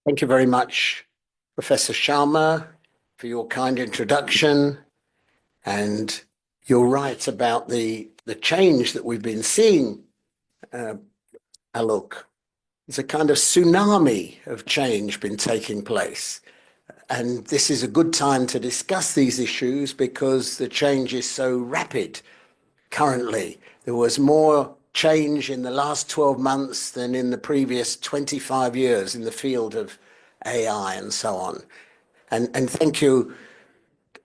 Thank you very much, Professor Sharma, for your kind introduction. And you're right about the change that we've been seeing, Alok. There's a kind of tsunami of change been taking place. And this is a good time to discuss these issues because the change is so rapid currently. There was more change in the last 12 months than in the previous 25 years in the field of AI and so on. And thank you,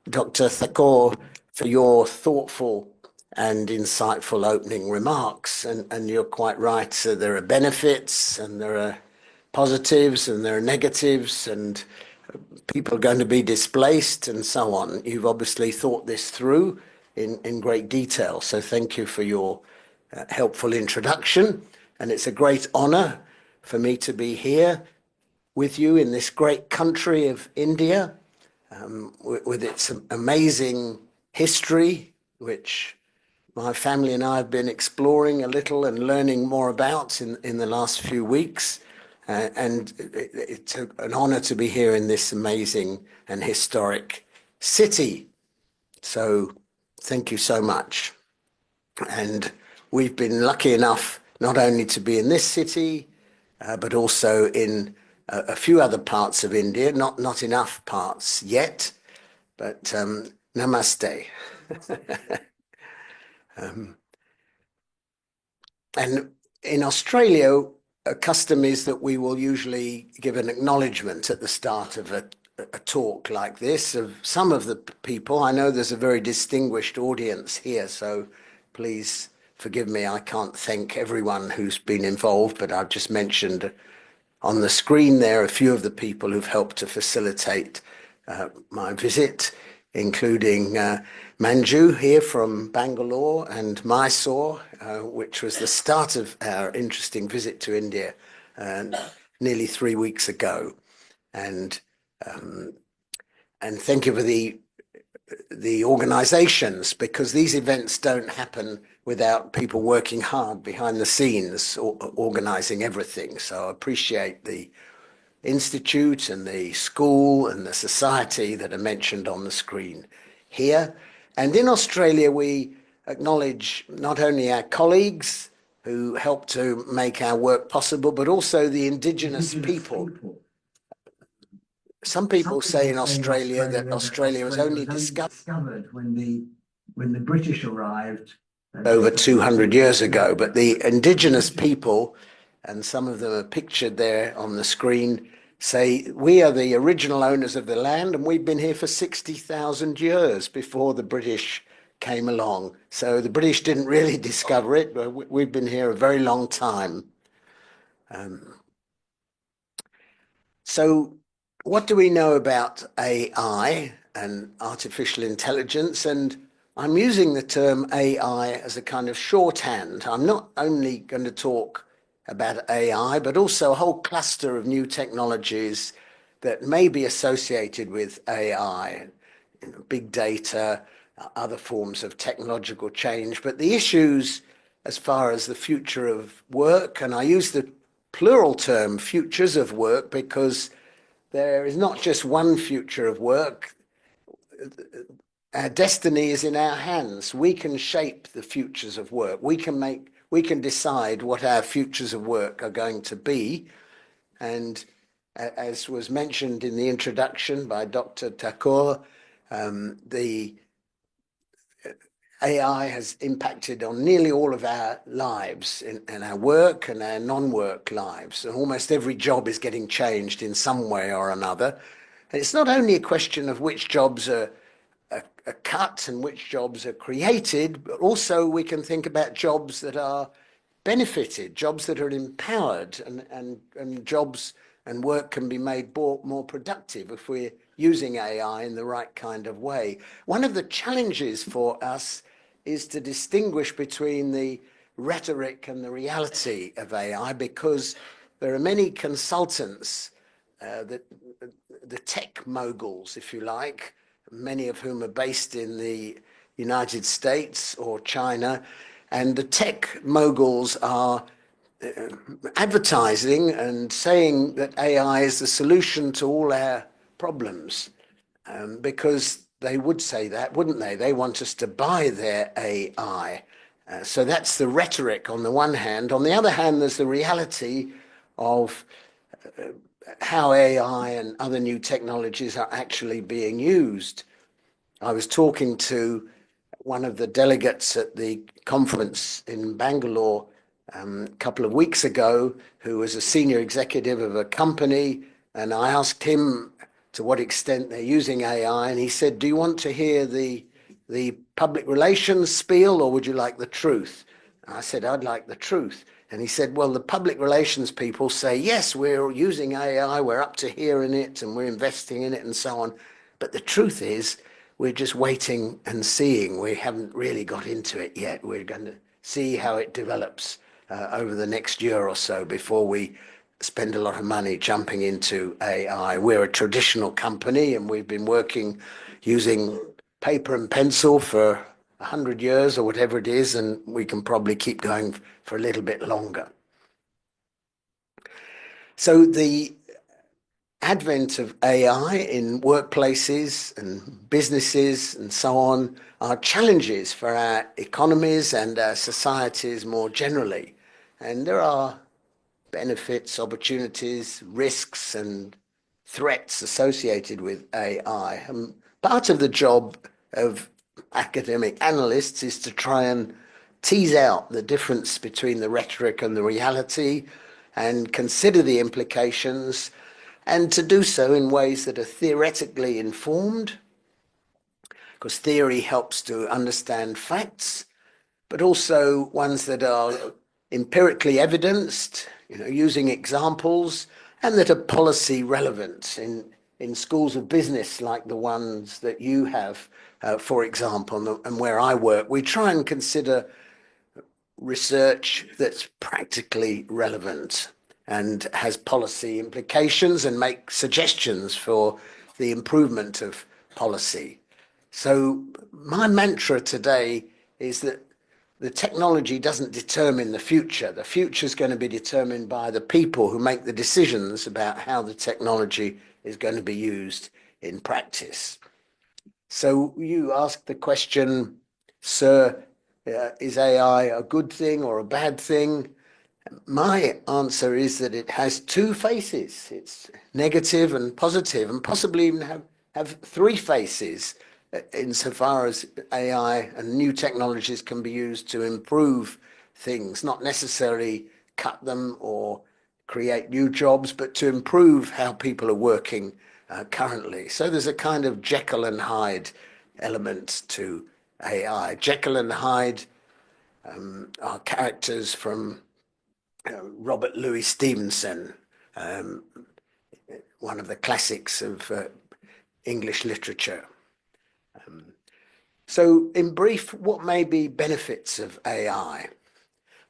Dr. Thakur, for your thoughtful and insightful opening remarks. And you're quite right. So there are benefits and there are positives and there are negatives and people are going to be displaced and so on. You've obviously thought this through in great detail. So thank you for your helpful introduction. And it's a great honor for me to be here with you in this great country of India, with its amazing history, which my family and I have been exploring a little and learning more about in the last few weeks. And it's an honor to be here in this amazing and historic city. So thank you so much. And we've been lucky enough not only to be in this city, but also in a few other parts of India, not enough parts yet, but namaste. And in Australia, a custom is that we will usually give an acknowledgement at the start of a talk like this of some of the people. I know there's a very distinguished audience here, so please forgive me. I can't thank everyone who's been involved, but I've just mentioned on the screen there a few of the people who've helped to facilitate my visit, including Manju here from Bangalore and Mysore, which was the start of our interesting visit to India nearly 3 weeks ago. And thank you for the organizations, because these events don't happen without people working hard behind the scenes, organizing everything. So I appreciate the institute and the school and the society that are mentioned on the screen here. And in Australia, we acknowledge not only our colleagues who help to make our work possible, but also the indigenous people. Some people say in Australia that Australia was only discovered when the British arrived over 200 years ago, but the indigenous people, and some of them are pictured there on the screen, say we are the original owners of the land and we've been here for 60,000 years before the British came along. So the British didn't really discover it, but we've been here a very long time. So what do we know about AI and artificial intelligence? And I'm using the term AI as a kind of shorthand. I'm not only going to talk about AI, but also a whole cluster of new technologies that may be associated with AI, big data, other forms of technological change. But the issues as far as the future of work, and I use the plural term futures of work because there is not just one future of work. Our destiny is in our hands. We can shape the futures of work. We can decide what our futures of work are going to be. And as was mentioned in the introduction by Dr. Thakur, the AI has impacted on nearly all of our lives, in our work and our non-work lives. And almost every job is getting changed in some way or another. And it's not only a question of which jobs are cut and which jobs are created, but also we can think about jobs that are benefited, jobs that are empowered, and jobs and work can be made more productive if we're using AI in the right kind of way. One of the challenges for us is to distinguish between the rhetoric and the reality of AI, because there are many consultants, the tech moguls, if you like, many of whom are based in the United States or China, and the tech moguls are advertising and saying that AI is the solution to all our problems, because they would say that, wouldn't they? They want us to buy their AI. So that's the rhetoric on the one hand. On the other hand, there's the reality of how AI and other new technologies are actually being used. I was talking to one of the delegates at the conference in Bangalore a couple of weeks ago, who was a senior executive of a company, and I asked him to what extent they're using AI, and he said, "Do you want to hear the public relations spiel, or would you like the truth?" And I said, "I'd like the truth." And he said, "Well, the public relations people say, yes, we're using AI, we're up to here in it, and we're investing in it, and so on. But the truth is, we're just waiting and seeing. We haven't really got into it yet. We're going to see how it develops over the next year or so before we spend a lot of money jumping into AI. We're a traditional company, and we've been working using paper and pencil for 100 years or whatever it is, and we can probably keep going for a little bit longer." So the advent of AI in workplaces and businesses and so on are challenges for our economies and our societies more generally. And there are benefits, opportunities, risks, and threats associated with AI. Part of the job of academic analysts is to try and tease out the difference between the rhetoric and the reality and consider the implications, and to do so in ways that are theoretically informed, because theory helps to understand facts, but also ones that are empirically evidenced, using examples, and that are policy relevant in schools of business like the ones that you have, for example, and where I work. We try and consider research that's practically relevant and has policy implications and make suggestions for the improvement of policy. So my mantra today is that the technology doesn't determine the future. The future is going to be determined by the people who make the decisions about how the technology is going to be used in practice. So you asked the question, "Sir, is AI a good thing or a bad thing?" My answer is that it has two faces. It's negative and positive, and possibly even have three faces, insofar as AI and new technologies can be used to improve things, not necessarily cut them or create new jobs, but to improve how people are working currently. So there's a kind of Jekyll and Hyde element to AI. Jekyll and Hyde are characters from Robert Louis Stevenson, one of the classics of English literature. So in brief, what may be benefits of AI?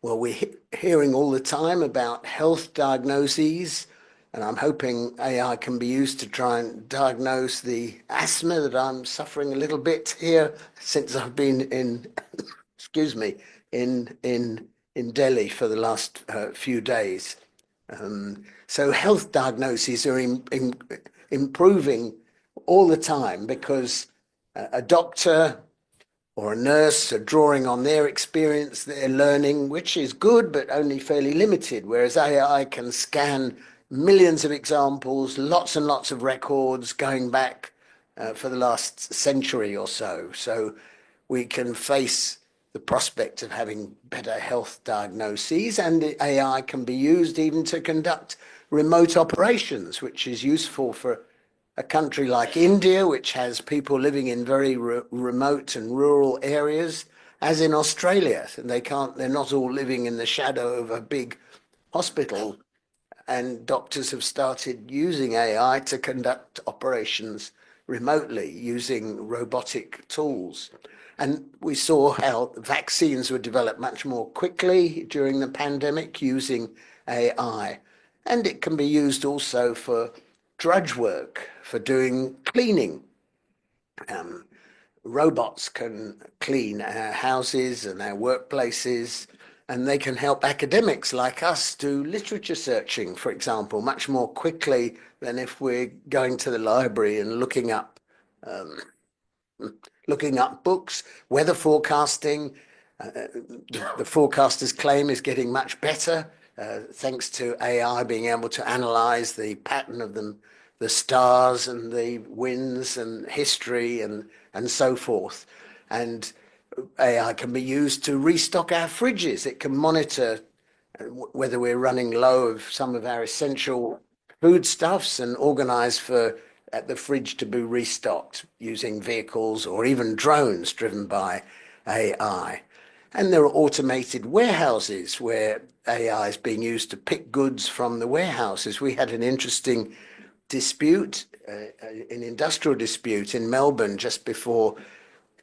Well, we're hearing all the time about health diagnoses, and I'm hoping AI can be used to try and diagnose the asthma that I'm suffering a little bit here since I've been in, excuse me, in Delhi for the last few days. So health diagnoses are improving all the time, because a doctor or a nurse are drawing on their experience, their learning, which is good, but only fairly limited, whereas AI can scan millions of examples, lots and lots of records going back for the last century or so. So we can face the prospect of having better health diagnoses, and AI can be used even to conduct remote operations, which is useful for a country like India, which has people living in very remote and rural areas, as in Australia. And they're not all living in the shadow of a big hospital. And doctors have started using AI to conduct operations remotely using robotic tools. And we saw how vaccines were developed much more quickly during the pandemic using AI. And it can be used also for drudge work, for doing cleaning. Robots can clean our houses and our workplaces, And they can help academics like us do literature searching, for example, much more quickly than if we're going to the library and um, looking up books, weather forecasting. The forecasters claim is getting much better thanks to AI being able to analyze the pattern of them, the stars and the winds and history and so forth. And AI can be used to restock our fridges. It can monitor whether we're running low of some of our essential foodstuffs and organize for at the fridge to be restocked using vehicles or even drones driven by AI. And there are automated warehouses where AI is being used to pick goods from the warehouses. We had an interesting dispute, an industrial dispute in Melbourne just before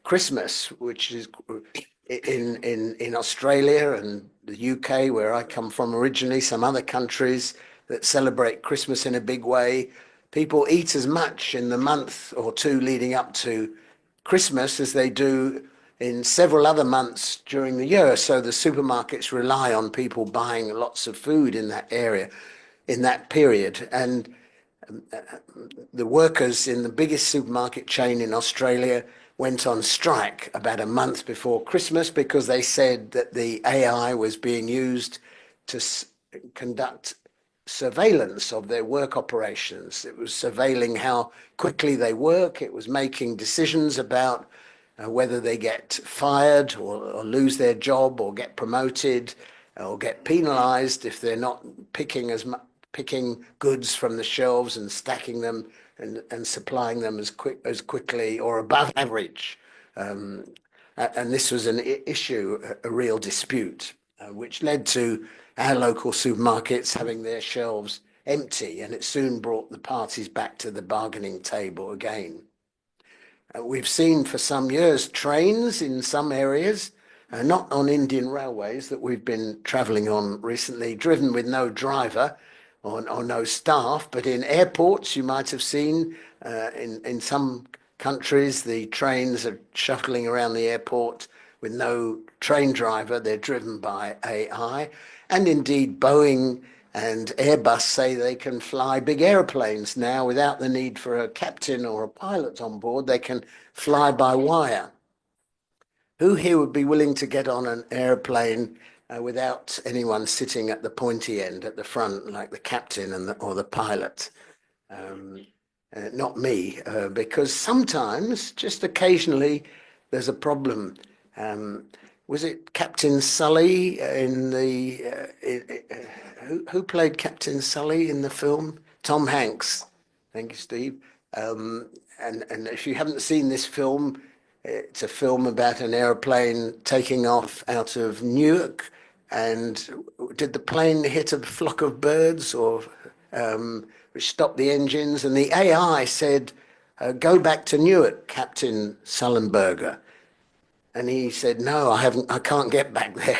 Christmas, which is in Australia and the UK, where I come from originally, some other countries that celebrate Christmas in a big way. People eat as much in the month or two leading up to Christmas as they do in several other months during the year. So the supermarkets rely on people buying lots of food in that area, in that period. And the workers in the biggest supermarket chain in Australia went on strike about a month before Christmas because they said that the AI was being used to conduct surveillance of their work operations. It was surveilling how quickly they work. It was making decisions about whether they get fired or lose their job or get promoted or get penalized if they're not picking as much picking goods from the shelves and stacking them and supplying them as quickly or above average. Um, and this was an issue, a real dispute, which led to our local supermarkets having their shelves empty, and it soon brought the parties back to the bargaining table again. We've seen for some years trains in some areas, not on Indian railways that we've been travelling on recently, driven with no driver or no staff, but in airports you might have seen in some countries the trains are shuttling around the airport with no train driver. They're driven by AI. And indeed, Boeing and Airbus say they can fly big airplanes now without the need for a captain or a pilot on board. They can fly by wire. Who here would be willing to get on an airplane without anyone sitting at the pointy end at the front, like the captain or the pilot? Not me, because sometimes, just occasionally, there's a problem. Was it Captain Sully in the who played Captain Sully in the film? Tom Hanks. Thank you, Steve. And if you haven't seen this film, it's a film about an aeroplane taking off out of Newark. And did the plane hit a flock of birds or which stopped the engines? And the AI said, "Go back to Newark, Captain Sullenberger." And he said, "No, I can't get back there.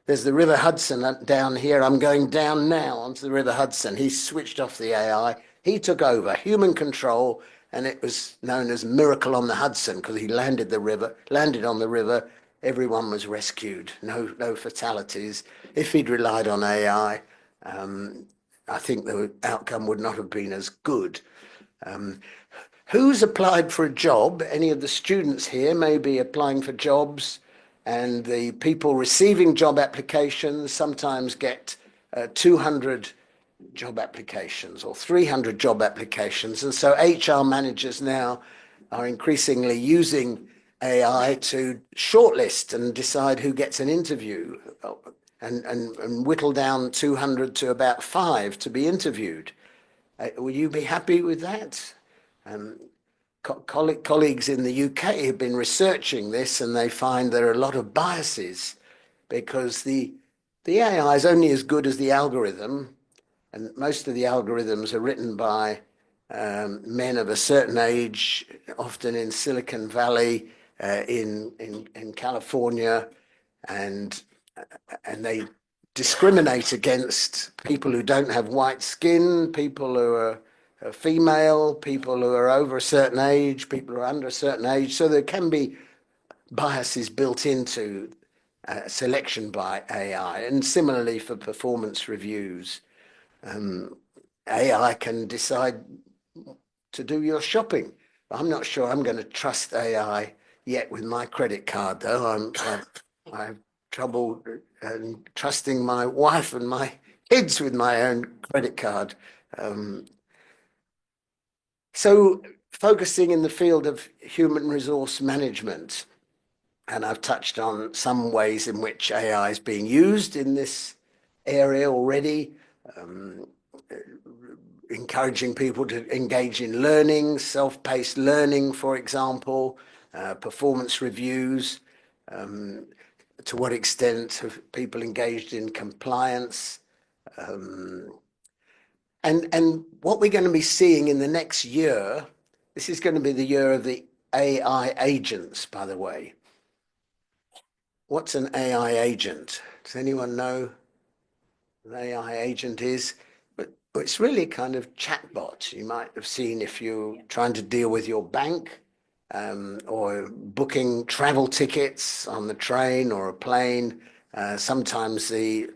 There's the River Hudson down here. I'm going down now onto the River Hudson." He switched off the AI. He took over human control, and it was known as Miracle on the Hudson because he landed on the river. Everyone was rescued. No fatalities. If he'd relied on AI, I think the outcome would not have been as good. Who's applied for a job? Any of the students here may be applying for jobs, and the people receiving job applications sometimes get 200 job applications or 300 job applications. And so HR managers now are increasingly using AI to shortlist and decide who gets an interview and whittle down 200 to about 5 to be interviewed. Will you be happy with that? Colleagues in the UK have been researching this, and they find there are a lot of biases because the AI is only as good as the algorithm, and most of the algorithms are written by men of a certain age, often in Silicon Valley, in California, and they discriminate against people who don't have white skin, people who are female, people who are over a certain age, people who are under a certain age. So there can be biases built into selection by AI, and similarly for performance reviews. AI can decide to do your shopping. I'm not sure I'm going to trust AI yet with my credit card, though. I have trouble trusting my wife and my kids with my own credit card. So focusing in the field of human resource management, and I've touched on some ways in which AI is being used in this area already, encouraging people to engage in learning, self-paced learning, for example, performance reviews. To what extent have people engaged in compliance? And what we're going to be seeing in the next year, this is going to be the year of the AI agents, by the way. What's an AI agent? Does anyone know what an AI agent is? But it's really kind of chatbot. You might have seen if you're trying to deal with your bank, or booking travel tickets on the train or a plane. Sometimes it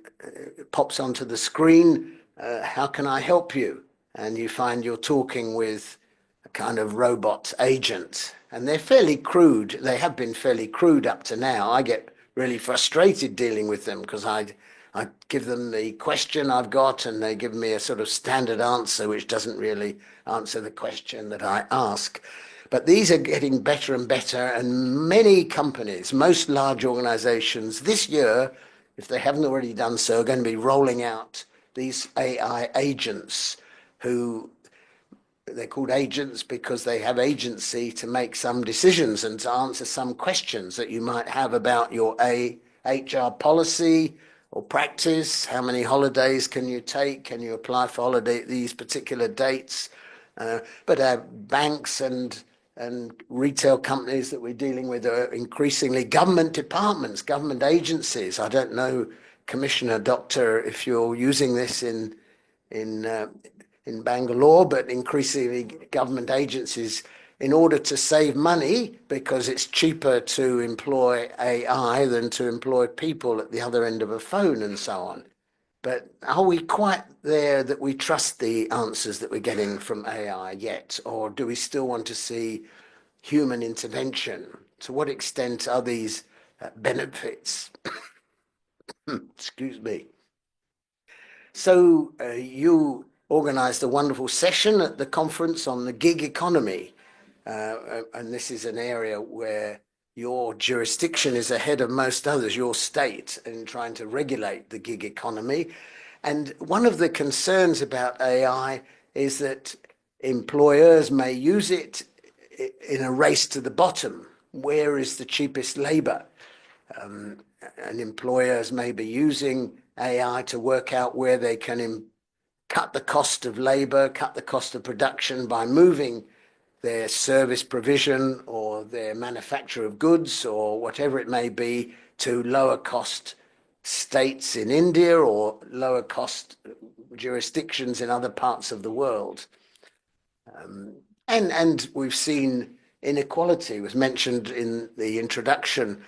pops onto the screen, how can I help you? And you find you're talking with a kind of robot agent. And they're fairly crude. They have been fairly crude up to now. I get really frustrated dealing with them because I give them the question I've got and they give me a sort of standard answer which doesn't really answer the question that I ask. But these are getting better and better, and many companies, most large organizations this year, if they haven't already done so, are going to be rolling out these AI agents who they're called agents because they have agency to make some decisions and to answer some questions that you might have about your HR policy or practice. How many holidays can you take? Can you apply for holiday at these particular dates? But banks and retail companies that we're dealing with are increasingly government departments, government agencies. I don't know, Commissioner Doctor, if you're using this in Bangalore, but increasingly government agencies, in order to save money, because it's cheaper to employ AI than to employ people at the other end of a phone and so on. But are we quite there that we trust the answers that we're getting from AI yet? Or do we still want to see human intervention? To what extent are these benefits? Excuse me. So you organized a wonderful session at the conference on the gig economy. And this is an area where your jurisdiction is ahead of most others, your state, in trying to regulate the gig economy. And one of the concerns about AI is that employers may use it in a race to the bottom. Where is the cheapest labor? And employers may be using AI to work out where they can cut the cost of labor, cut the cost of production by moving their service provision or their manufacture of goods or whatever it may be to lower cost states in India or lower cost jurisdictions in other parts of the world. And we've seen inequality was mentioned in the introduction.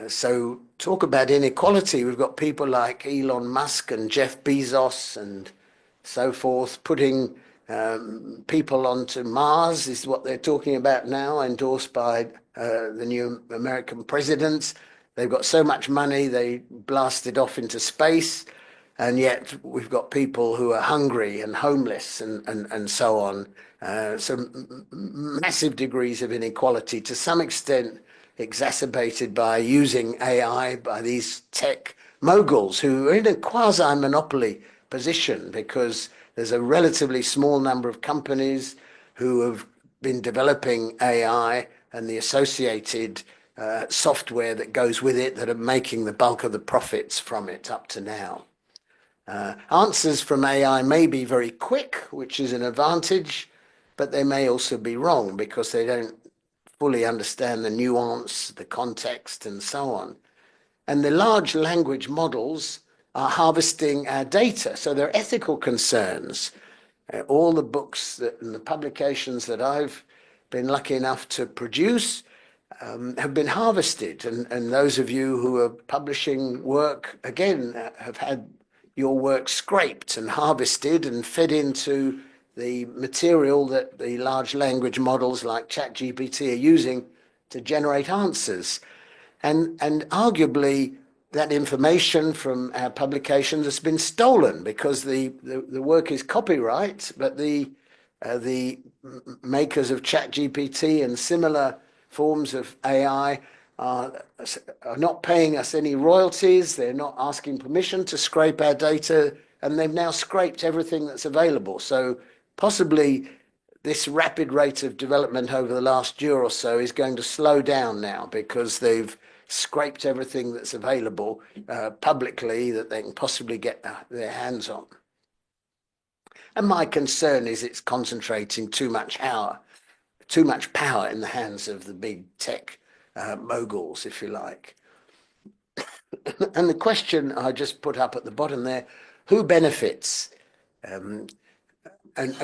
So talk about inequality. We've got people like Elon Musk and Jeff Bezos and so forth putting people onto Mars is what they're talking about now, endorsed by the new American presidents. They've got so much money, they blasted off into space, and yet we've got people who are hungry and homeless and so on. So massive degrees of inequality, to some extent exacerbated by using AI by these tech moguls who are in a quasi-monopoly position because there's a relatively small number of companies who have been developing AI and the associated software that goes with it that are making the bulk of the profits from it up to now. Answers from AI may be very quick, which is an advantage, but they may also be wrong because they don't fully understand the nuance, the context, and so on. And the large language models are harvesting our data. So there are ethical concerns. All the books and the publications that I've been lucky enough to produce have been harvested. And those of you who are publishing work, again, have had your work scraped and harvested and fed into the material that the large language models like ChatGPT are using to generate answers. And arguably, that information from our publications has been stolen because the work is copyright, but the makers of ChatGPT and similar forms of AI are, are not paying us any royalties. They're not asking permission to scrape our data, and they've now scraped everything that's available. So possibly this rapid rate of development over the last year or so is going to slow down now because they've scraped everything that's available publicly that they can possibly get their hands on. And my concern is it's concentrating too much power in the hands of the big tech moguls, if you like. And the question I just put up at the bottom there, who benefits? And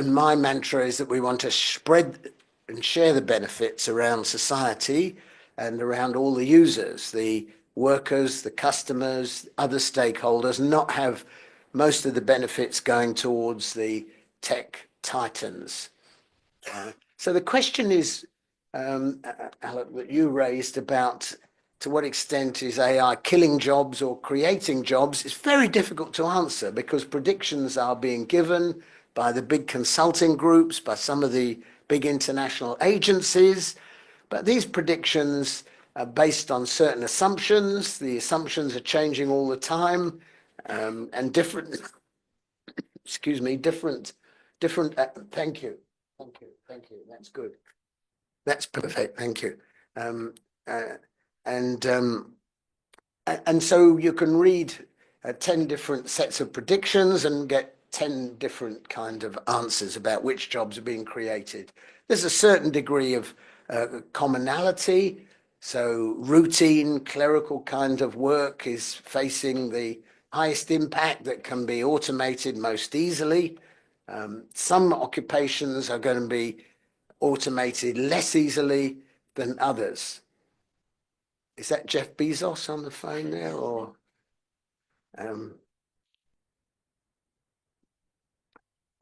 my mantra is that we want to spread and share the benefits around society and around all the users, the workers, the customers, other stakeholders, not have most of the benefits going towards the tech titans. So the question is, Alec, that you raised about to what extent is AI killing jobs or creating jobs? It's very difficult to answer because predictions are being given by the big consulting groups, by some of the big international agencies. But these predictions are based on certain assumptions. The assumptions are changing all the time, and different, excuse me, different, thank you. Thank you. That's good. That's perfect. Thank you. Um, uh, and so you can read 10 different sets of predictions and get 10 different kind of answers about which jobs are being created. There's a certain degree of commonality. So routine clerical kind of work is facing the highest impact that can be automated most easily. Some occupations are going to be automated less easily than others. Is that Jeff Bezos on the phone there, or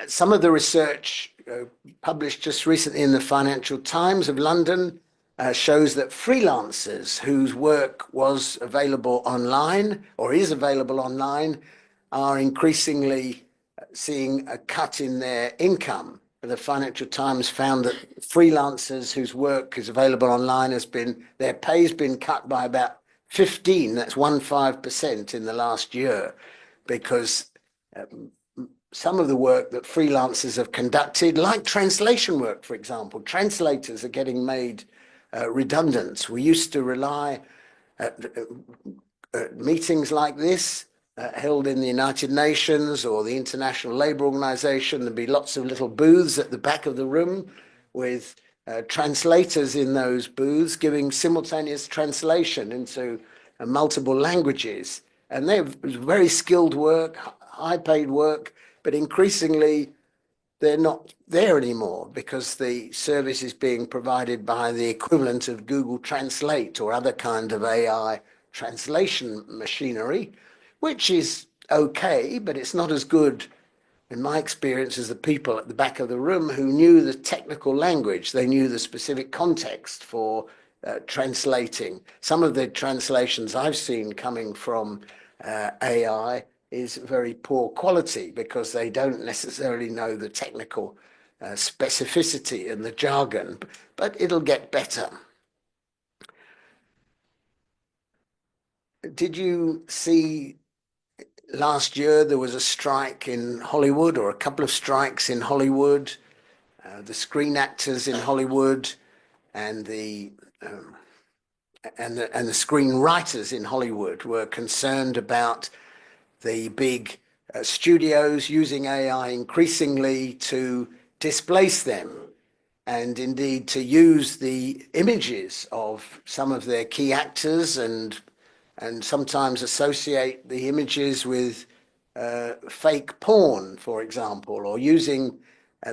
some of the research published just recently in the Financial Times of London shows that freelancers whose work was available online or is available online are increasingly seeing a cut in their income. The Financial Times found that freelancers whose work is available online their pay has been cut by about 15% in the last year, because some of the work that freelancers have conducted, like translation work, for example, translators are getting made redundant. We used to rely at meetings like this held in the United Nations or the International Labour Organization. There'd be lots of little booths at the back of the room with translators in those booths giving simultaneous translation into multiple languages. And they're very skilled work, high paid work, but increasingly they're not there anymore because the service is being provided by the equivalent of Google Translate or other kind of AI translation machinery, which is okay, but it's not as good, in my experience, as the people at the back of the room who knew the technical language. They knew the specific context for translating. Some of the translations I've seen coming from AI is very poor quality because they don't necessarily know the technical specificity and the jargon, but it'll get better. Did you see last year there was a strike in Hollywood, or a couple of strikes in Hollywood? The screen actors in Hollywood and the screenwriters in Hollywood were concerned about the big studios using AI increasingly to displace them, and indeed to use the images of some of their key actors and sometimes associate the images with fake porn, for example, or using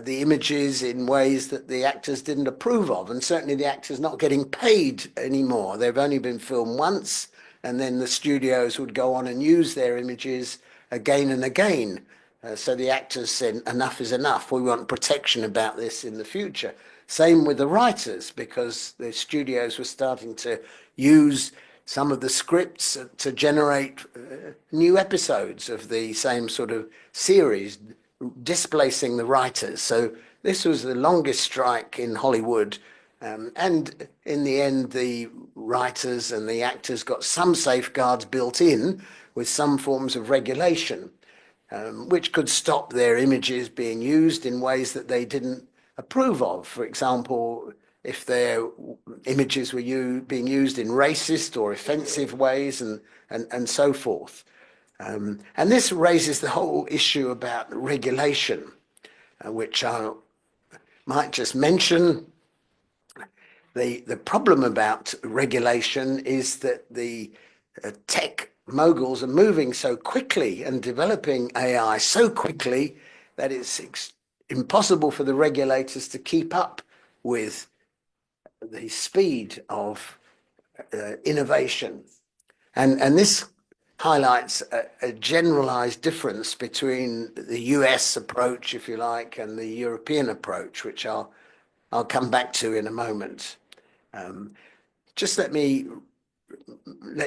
the images in ways that the actors didn't approve of. And certainly the actors not getting paid anymore. They've only been filmed once, and then the studios would go on and use their images again and again. So the actors said, enough is enough. We want protection about this in the future. Same with the writers, because the studios were starting to use some of the scripts to generate new episodes of the same sort of series, displacing the writers. So this was the longest strike in Hollywood. And in the end, the writers and the actors got some safeguards built in with some forms of regulation, which could stop their images being used in ways that they didn't approve of. For example, if their images were being used in racist or offensive ways and so forth. And this raises the whole issue about regulation, which I might just mention. The problem about regulation is that the tech moguls are moving so quickly and developing AI so quickly that it's impossible for the regulators to keep up with the speed of innovation. And this highlights a generalized difference between the US approach, if you like, and the European approach, which I'll come back to in a moment. Just let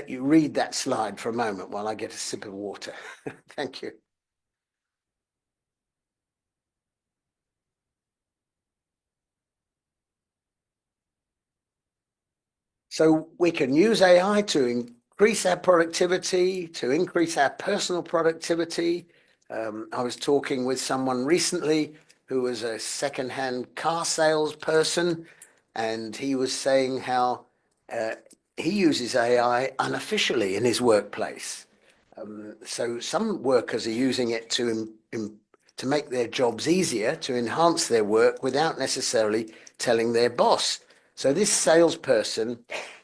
you read that slide for a moment while I get a sip of water. Thank you. So we can use AI to increase our productivity, to increase our personal productivity. I was talking with someone recently who was a second-hand car salesperson, and he was saying how he uses AI unofficially in his workplace. So some workers are using it to make their jobs easier, to enhance their work without necessarily telling their boss. So this salesperson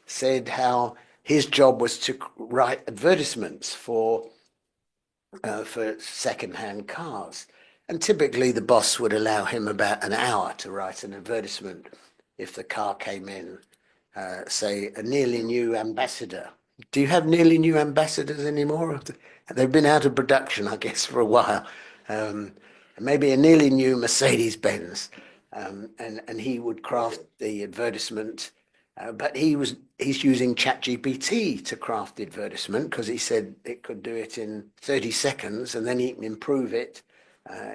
said how his job was to write advertisements for second-hand cars. And typically the boss would allow him about an hour to write an advertisement if the car came in, say, a nearly new Ambassador. Do you have nearly new Ambassadors anymore? They've been out of production, I guess, for a while. Maybe a nearly new Mercedes-Benz. And he would craft the advertisement, but he's using ChatGPT to craft the advertisement because he said it could do it in 30 seconds, and then he can improve it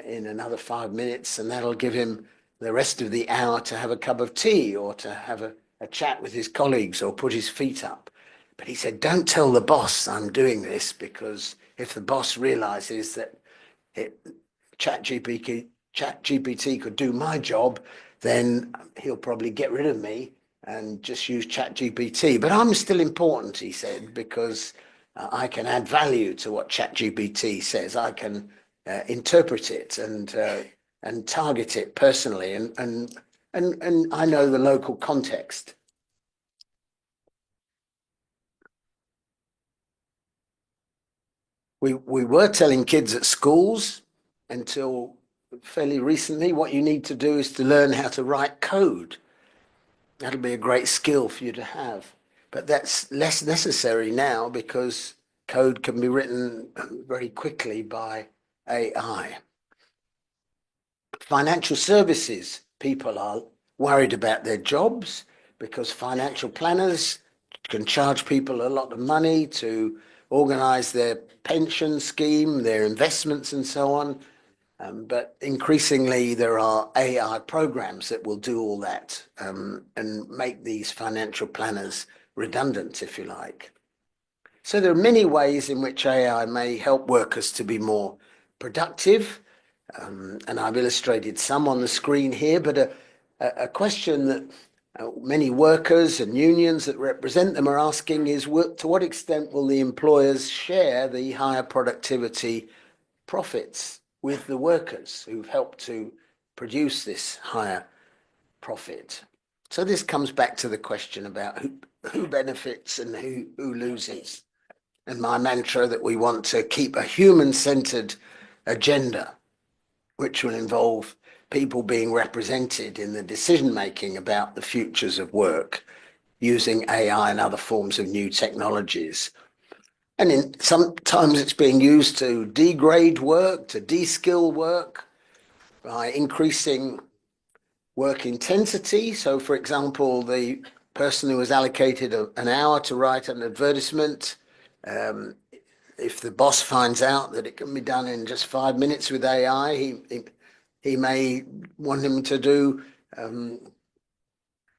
in another 5 minutes, and that'll give him the rest of the hour to have a cup of tea or to have a chat with his colleagues or put his feet up. But he said, don't tell the boss I'm doing this, because if the boss realizes that ChatGPT could do my job, then he'll probably get rid of me and just use ChatGPT. But I'm still important, he said, because I can add value to what ChatGPT says. I can interpret it and target it personally, and I know the local context. We were telling kids at schools until fairly recently, what you need to do is to learn how to write code. That'll be a great skill for you to have. But that's less necessary now because code can be written very quickly by AI. Financial services, people are worried about their jobs because financial planners can charge people a lot of money to organize their pension scheme, their investments, and so on. But increasingly, there are AI programs that will do all that and make these financial planners redundant, if you like. So there are many ways in which AI may help workers to be more productive. And I've illustrated some on the screen here, but a question that many workers and unions that represent them are asking is, to what extent will the employers share the higher productivity profits with the workers who've helped to produce this higher profit? So this comes back to the question about who benefits and who loses. And my mantra that we want to keep a human-centered agenda, which will involve people being represented in the decision making about the futures of work using AI and other forms of new technologies. And sometimes it's being used to degrade work, to de-skill work by increasing work intensity. So, for example, the person who was allocated an hour to write an advertisement, if the boss finds out that it can be done in just 5 minutes with AI, he may want him to do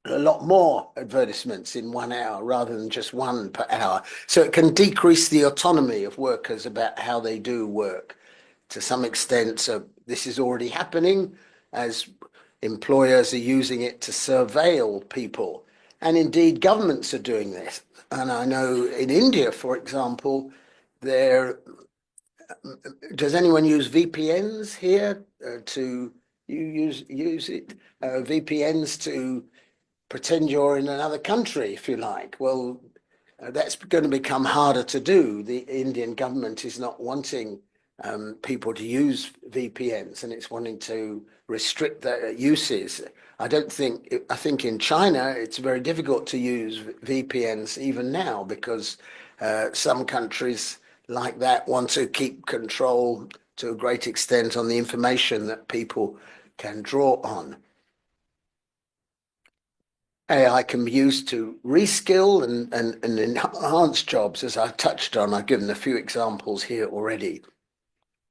a lot more advertisements in 1 hour rather than just one per hour. So it can decrease the autonomy of workers about how they do work to some extent. So this is already happening as employers are using it to surveil people. And indeed, governments are doing this. And I know in India, for example, there does anyone use VPNs here to use it? VPNs to pretend you're in another country, if you like. Well, that's going to become harder to do. The Indian government is not wanting people to use VPNs, and it's wanting to restrict their uses. I think in China it's very difficult to use VPNs even now because some countries like that want to keep control to a great extent on the information that people can draw on. AI can be used to reskill and enhance jobs, as I touched on. I've given a few examples here already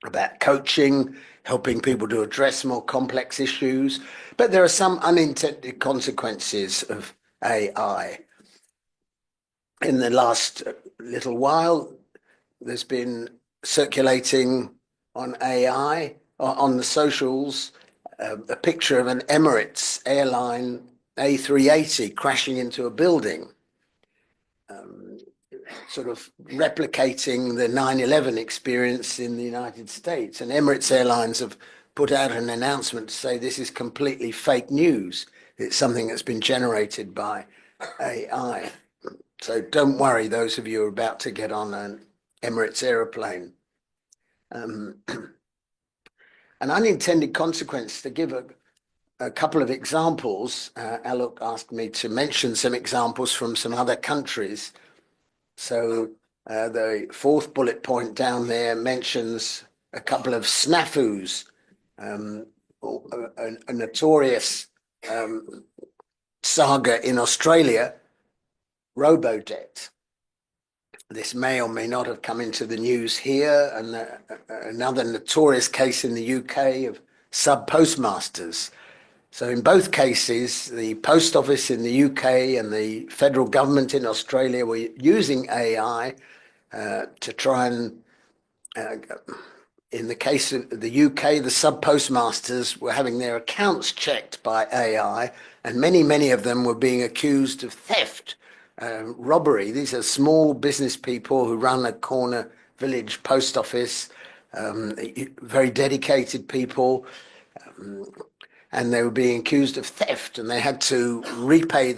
about coaching, helping people to address more complex issues. But there are some unintended consequences of AI. In the last little while, there's been circulating on AI, on the socials, a picture of an Emirates airline A380 crashing into a building, sort of replicating the 9/11 experience in the United States. And Emirates Airlines have put out an announcement to say this is completely fake news. It's something that's been generated by AI. So don't worry, those of you who are about to get on an Emirates aeroplane. An unintended consequence, to give a couple of examples. Alok asked me to mention some examples from some other countries. So the fourth bullet point down there mentions a couple of snafus, a notorious saga in Australia, robo-debt. This may or may not have come into the news here, and another notorious case in the UK of sub-postmasters. So in both cases, the post office in the UK and the federal government in Australia were using AI to try and, in the case of the UK, the sub-postmasters were having their accounts checked by AI, and many of them were being accused of theft, robbery. These are small business people who run a corner village post office, very dedicated people. And they were being accused of theft, and they had to repay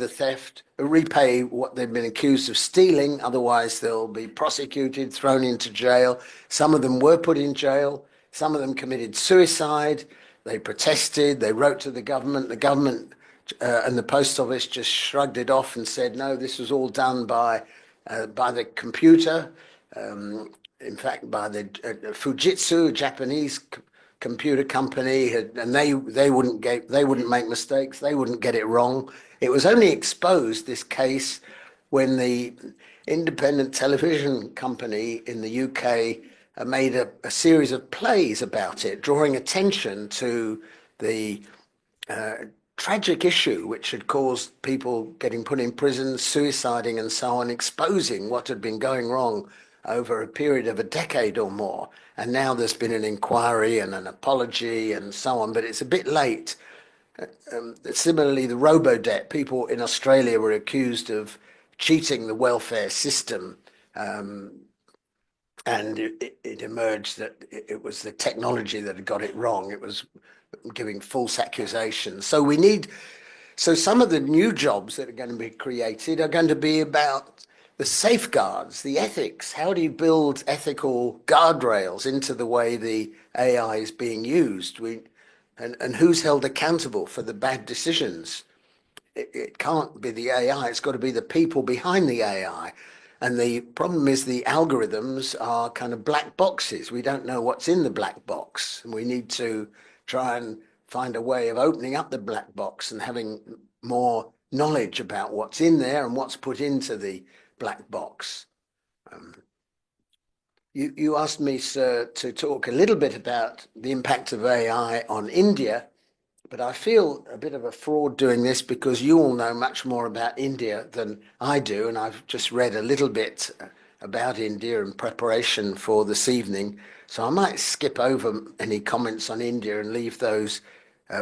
what they'd been accused of stealing. Otherwise, they'll be prosecuted, thrown into jail. Some of them were put in jail. Some of them committed suicide. They protested. They wrote to the government. The government and the post office just shrugged it off and said, no, this was all done by the computer. In fact, by the Fujitsu, Japanese computer company, and they wouldn't make mistakes. They wouldn't get it wrong. It was only exposed, this case, when the independent television company in the UK made a series of plays about it, drawing attention to the tragic issue which had caused people getting put in prison, suiciding and so on, exposing what had been going wrong over a period of a decade or more. And now there's been an inquiry and an apology and so on, but it's a bit late. Similarly, the robo-debt, people in Australia were accused of cheating the welfare system, and it emerged that it was the technology that had got it wrong. It was giving false accusations. So some of the new jobs that are going to be created are going to be about the safeguards, the ethics. How do you build ethical guardrails into the way the AI is being used? And who's held accountable for the bad decisions? It can't be the AI, it's got to be the people behind the AI. And the problem is the algorithms are kind of black boxes. We don't know what's in the black box. And we need to try and find a way of opening up the black box and having more knowledge about what's in there and what's put into the black box. Um, you asked me, sir, to talk a little bit about the impact of AI on India. But I feel a bit of a fraud doing this because you all know much more about India than I do, and I've just read a little bit about India in preparation for this evening. So I might skip over any comments on India and leave those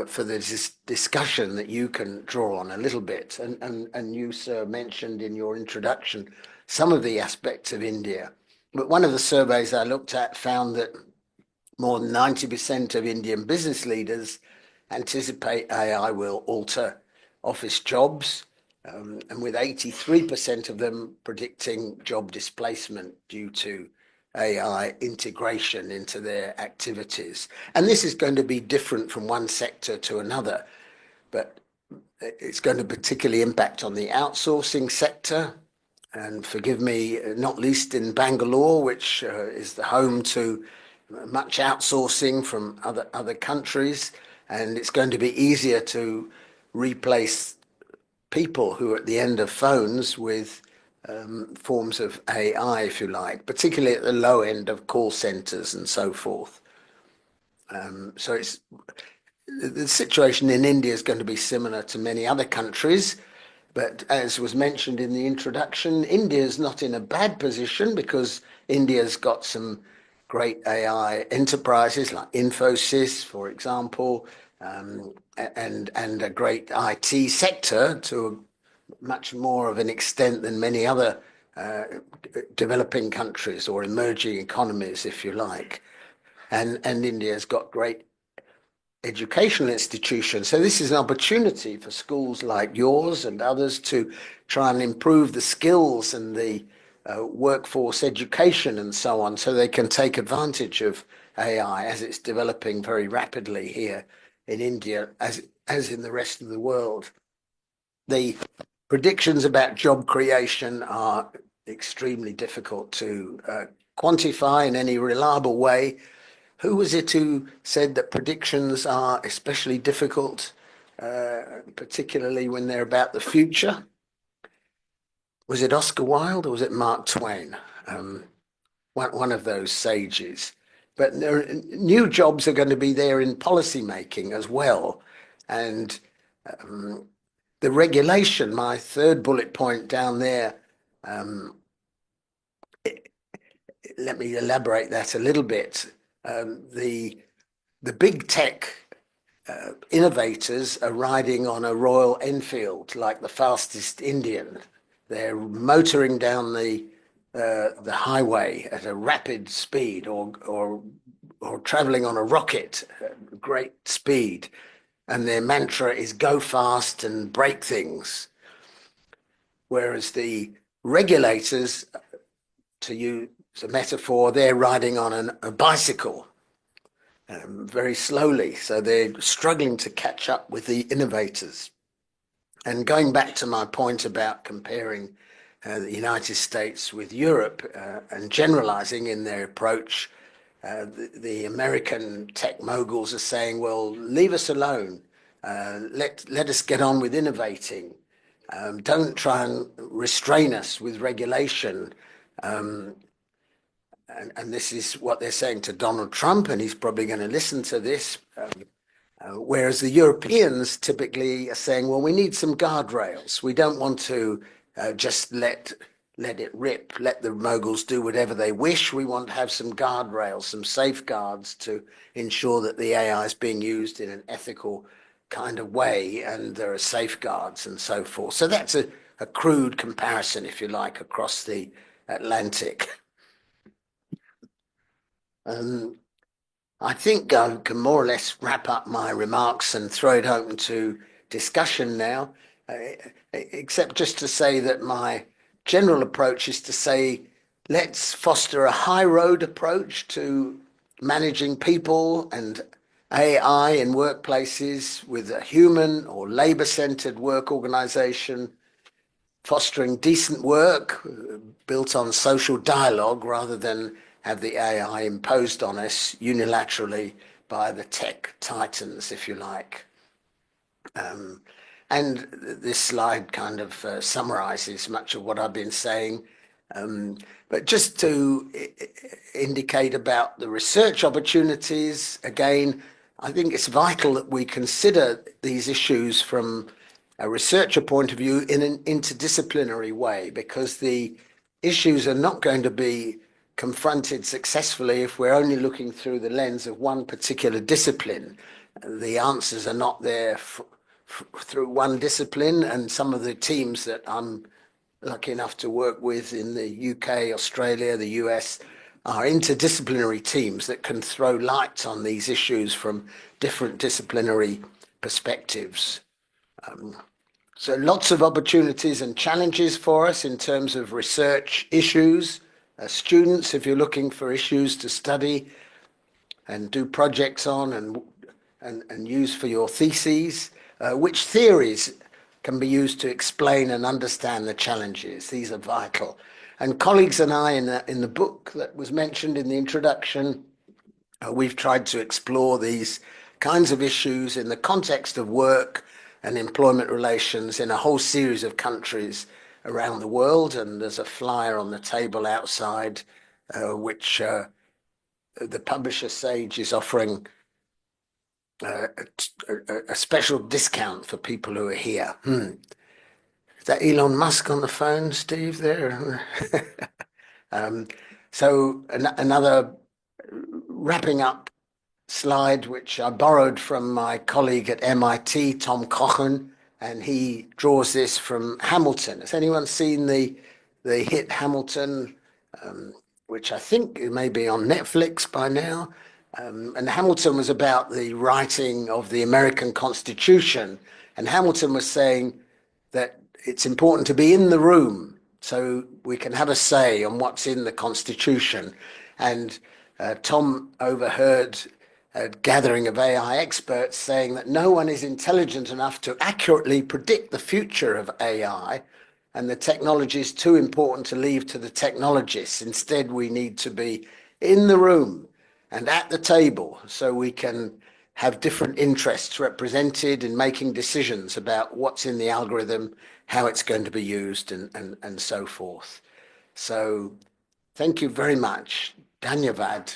for the discussion that you can draw on a little bit. And you, sir, mentioned in your introduction some of the aspects of India. But one of the surveys I looked at found that more than 90% of Indian business leaders anticipate AI will alter office jobs, and with 83% of them predicting job displacement due to AI integration into their activities. And this is going to be different from one sector to another, but it's going to particularly impact on the outsourcing sector. And forgive me, not least in Bangalore, which is the home to much outsourcing from other countries, and it's going to be easier to replace people who are at the end of phones with forms of AI, if you like, particularly at the low end of call centers and so forth. So it's the situation in India is going to be similar to many other countries. But as was mentioned in the introduction, India is not in a bad position because India's got some great AI enterprises like Infosys, for example, and a great IT sector to much more of an extent than many other uh, developing countries or emerging economies, if you like. And India's got great educational institutions. So this is an opportunity for schools like yours and others to try and improve the skills and the workforce education and so on, so they can take advantage of AI as it's developing very rapidly here in India, as in the rest of the world. The predictions about job creation are extremely difficult to quantify in any reliable way. Who was it who said that predictions are especially difficult, particularly when they're about the future? Was it Oscar Wilde or was it Mark Twain? One of those sages. But new jobs are going to be there in policy making as well. And the regulation, my third bullet point down there, let me elaborate that a little bit. The big tech innovators are riding on a Royal Enfield like the fastest Indian. They're motoring down the highway at a rapid speed, or traveling on a rocket at great speed, and their mantra is go fast and break things. Whereas the regulators, to use a metaphor, they're riding on a bicycle very slowly. So they're struggling to catch up with the innovators. And going back to my point about comparing the United States with Europe and generalizing in their approach, the American tech moguls are saying, well, leave us alone. Let us get on with innovating. Don't try and restrain us with regulation. And this is what they're saying to Donald Trump, and he's probably going to listen to this. Whereas the Europeans typically are saying, well, we need some guardrails. We don't want to just let it rip, let the moguls do whatever they wish. We want to have some guardrails, some safeguards to ensure that the AI is being used in an ethical kind of way, and there are safeguards and so forth. So that's a crude comparison, if you like, across the Atlantic. I think I can more or less wrap up my remarks and throw it open to discussion now, except just to say that my general approach is to say, let's foster a high road approach to managing people and AI in workplaces with a human or labor-centered work organization, fostering decent work built on social dialogue rather than have the AI imposed on us unilaterally by the tech titans, if you like. And this slide kind of summarizes much of what I've been saying. But just to indicate about the research opportunities, again, I think it's vital that we consider these issues from a researcher point of view in an interdisciplinary way, because the issues are not going to be confronted successfully if we're only looking through the lens of one particular discipline. The answers are not there through one discipline, and some of the teams that I'm lucky enough to work with in the UK, Australia, the US are interdisciplinary teams that can throw light on these issues from different disciplinary perspectives. So lots of opportunities and challenges for us in terms of research issues. Students, if you're looking for issues to study and do projects on and use for your theses, which theories can be used to explain and understand the challenges. These are vital. And colleagues and I in the book that was mentioned in the introduction, we've tried to explore these kinds of issues in the context of work and employment relations in a whole series of countries around the world. And there's a flyer on the table outside, which the publisher Sage is offering a special discount for people who are here. Is that Elon Musk on the phone, Steve, there? So another wrapping up slide, which I borrowed from my colleague at MIT, Tom Cochrane, and he draws this from Hamilton. Has anyone seen the hit Hamilton, which I think may be on Netflix by now? And Hamilton was about the writing of the American Constitution. And Hamilton was saying that it's important to be in the room so we can have a say on what's in the Constitution. And Tom overheard a gathering of AI experts saying that no one is intelligent enough to accurately predict the future of AI, and the technology is too important to leave to the technologists. Instead, we need to be in the room and at the table so we can have different interests represented in making decisions about what's in the algorithm, how it's going to be used, and so forth. So thank you very much. Dhanyavad.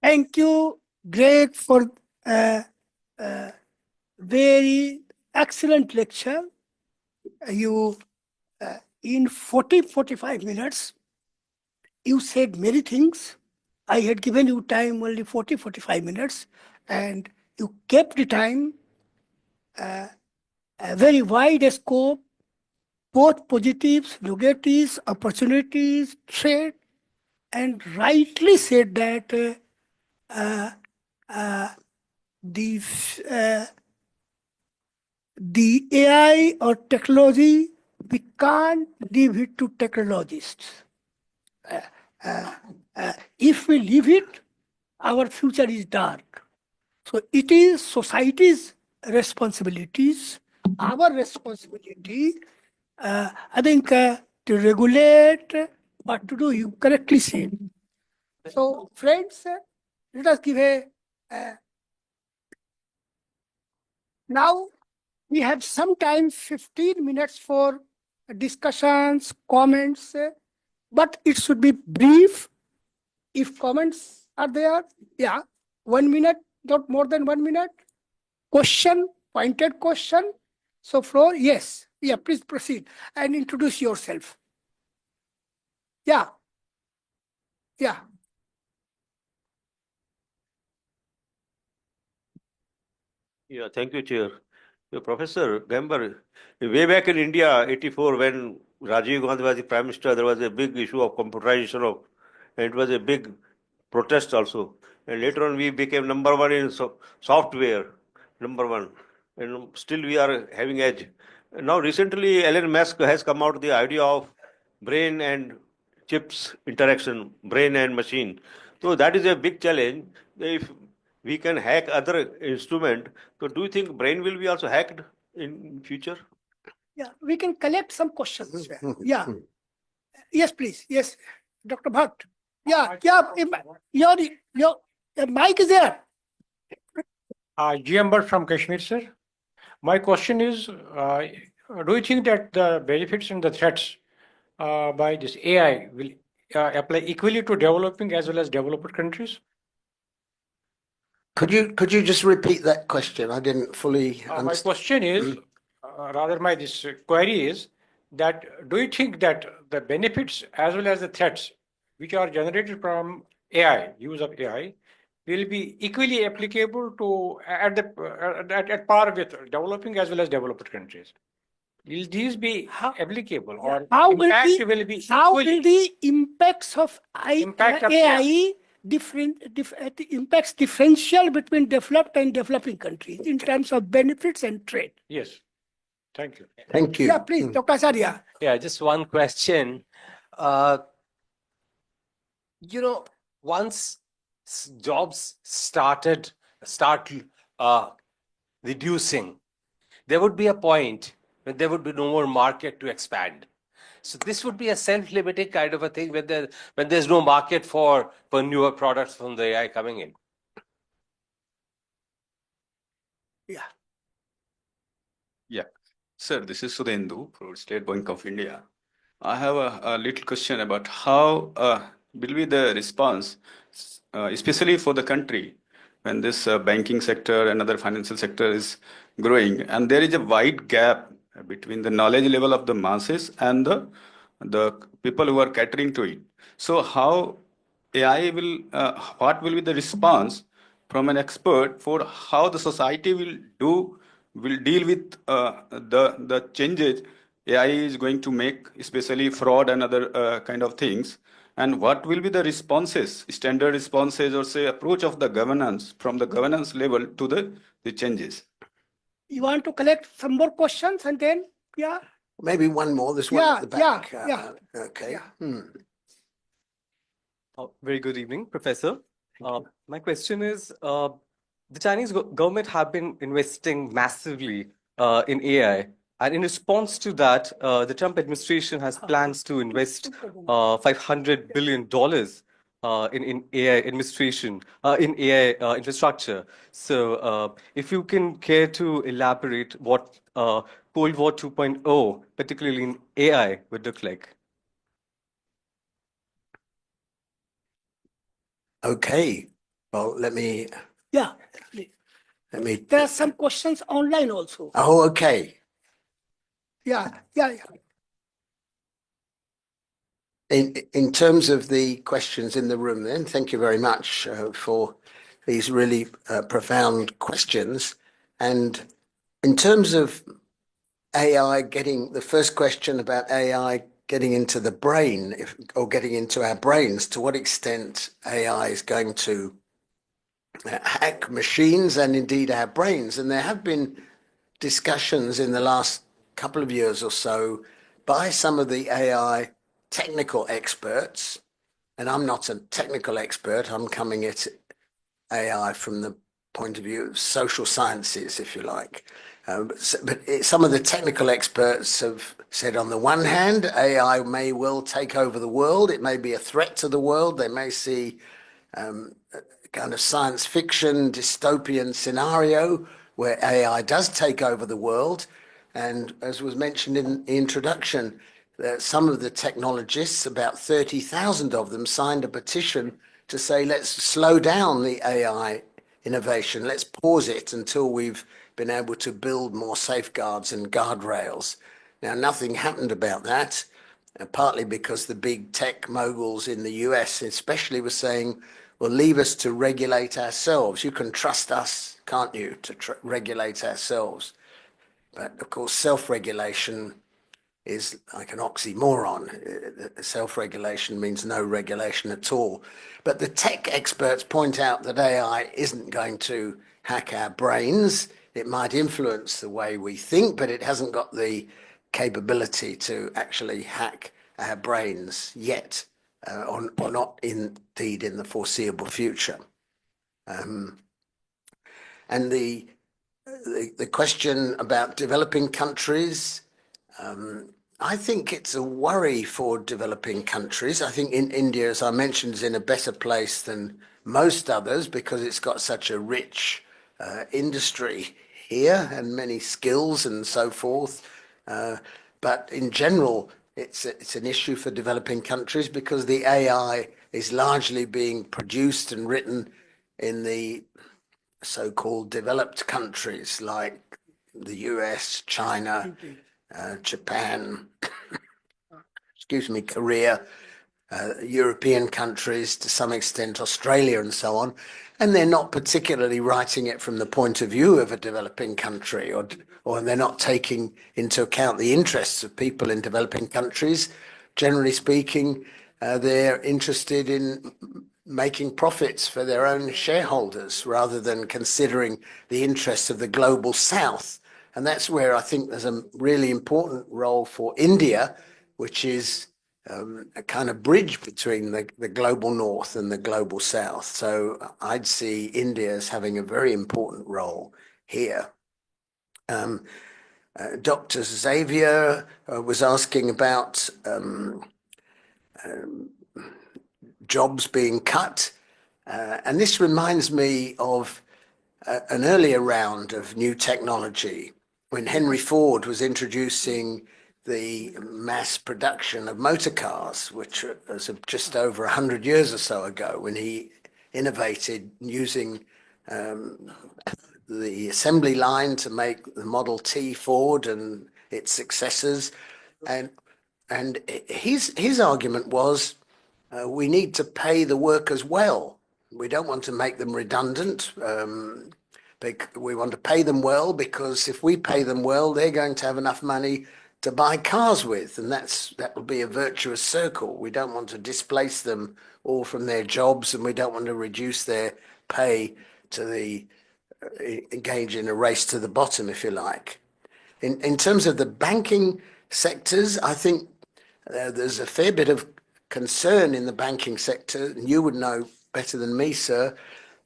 Thank you, Greg, for a very excellent lecture. You, in 45 minutes, you said many things. I had given you time only 45 minutes, and you kept the time a very wide scope, both positives, negatives, opportunities, threat, and rightly said that the AI or technology, we can't leave it to technologists. If we leave it, our future is dark. So it is society's responsibilities, our responsibility, I think, to regulate what to do, you correctly said. So friends, let us give now we have sometimes 15 minutes for discussions, comments, but it should be brief. If comments are there, 1 minute, not more than 1 minute. Question, pointed question. So floor, yes. Yeah, please proceed and introduce yourself. Yeah. Yeah. Yeah, thank you, Chair. Professor Bamber, way back in India, 84, when Rajiv Gandhi was the Prime Minister, there was a big issue of computerization of, and it was a big protest also. And later on, we became number one in software, number one. and still we are having edge. Now, recently, Elon Musk has come out with the idea of brain and chips interaction, brain and machine. So that is a big challenge. If we can hack other instrument, so do you think brain will be also hacked in future? Yeah, we can collect some questions. Yeah. Yes, please. Yes, Dr. Bhatt. Yeah, yeah. Your mic is there. Bamber from Kashmir, sir. My question is, do you think that the benefits and the threats by this AI will apply equally to developing as well as developed countries? Could you just repeat that question? I didn't fully My understand. question is, rather my this query is that do you think that the benefits as well as the threats which are generated from AI, use of AI, will be equally applicable to at par with developing as well as developed countries? Will these be applicable or How will impact will be equally? the impacts of Impact of AI impacts differential between developed and developing countries in terms of benefits and trade? Yes. Thank you. Thank you. Yeah, please, Dr. Acharya. Yeah, just one question. You know, once jobs start reducing, there would be a point when there would be no more market to expand. So this would be a self-limiting kind of a thing when there's no market for newer products from the AI coming in. Yeah. Yeah, sir, this is Sudhendu from State Bank of India. I have a little question about how will be the response, especially for the country, when this banking sector and other financial sector is growing, and there is a wide gap between the knowledge level of the masses and the people who are catering to it. So how AI will, what will be the response from an expert for how the society will deal with the changes AI is going to make, especially fraud and other kind of things, and what will be the responses, standard responses, or say approach of the governance from the governance level to the changes. You want to collect some more questions and then, yeah? Maybe one more. There's one Yeah, at the back. yeah. Okay. Yeah. Very good evening, Professor. My question is, the Chinese government have been investing massively in AI. And in response to that, the Trump administration has plans to invest $500 billion in AI administration, in AI infrastructure. So if you can care to elaborate what Cold War 2.0, particularly in AI, would look like. Okay. Well, let me. Yeah. There are some questions online also. Oh, okay. Yeah, yeah, yeah. In terms of the questions in the room, then, thank you very much for these really profound questions. And in terms of AI getting the first question about AI getting into the brain or getting into our brains, to what extent AI is going to hack machines and indeed our brains. And there have been discussions in the last couple of years or so by some of the AI technical experts, and I'm not a technical expert, I'm coming at AI from the point of view of social sciences, if you like. But some of the technical experts have said, on the one hand, AI may well take over the world. It may be a threat to the world. They may see kind of science fiction dystopian scenario where AI does take over the world. And as was mentioned in the introduction, some of the technologists, about 30,000 of them, signed a petition to say, let's slow down the AI innovation. Let's pause it until we've been able to build more safeguards and guardrails. Now, nothing happened about that, partly because the big tech moguls in the US especially were saying, well, leave us to regulate ourselves. You can trust us, can't you, to regulate ourselves? But of course, self-regulation is like an oxymoron. Self-regulation means no regulation at all. But the tech experts point out that AI isn't going to hack our brains. it might influence the way we think, but it hasn't got the capability to actually hack our brains yet, or not indeed in the foreseeable future. And the question about developing countries, I think it's a worry for developing countries. I think in India, as I mentioned, is in a better place than most others because it's got such a rich industry here and many skills and so forth. But in general, it's an issue for developing countries because the AI is largely being produced and written in the so-called developed countries like the US, China, Japan, excuse me, Korea, European countries, to some extent Australia and so on, and they're not particularly writing it from the point of view of a developing country, or they're not taking into account the interests of people in developing countries. Generally speaking, they're interested in making profits for their own shareholders rather than considering the interests of the global south. And that's where I think there's a really important role for India, which is a kind of bridge between the global north and the global south. So I'd see India as having a very important role here. Dr. Xavier was asking about jobs being cut. And this reminds me of an earlier round of new technology when Henry Ford was introducing the mass production of motor cars, which was just over 100 years or so ago, when he innovated using the assembly line to make the Model T Ford and its successors. And his argument was, we need to pay the workers well. We don't want to make them redundant. We want to pay them well because if we pay them well, they're going to have enough money to buy cars with, and that will be a virtuous circle. We don't want to displace them all from their jobs, and we don't want to reduce their pay to engage in a race to the bottom, if you like. In terms of the banking sectors, I think there's a fair bit of concern in the banking sector, and you would know better than me, sir,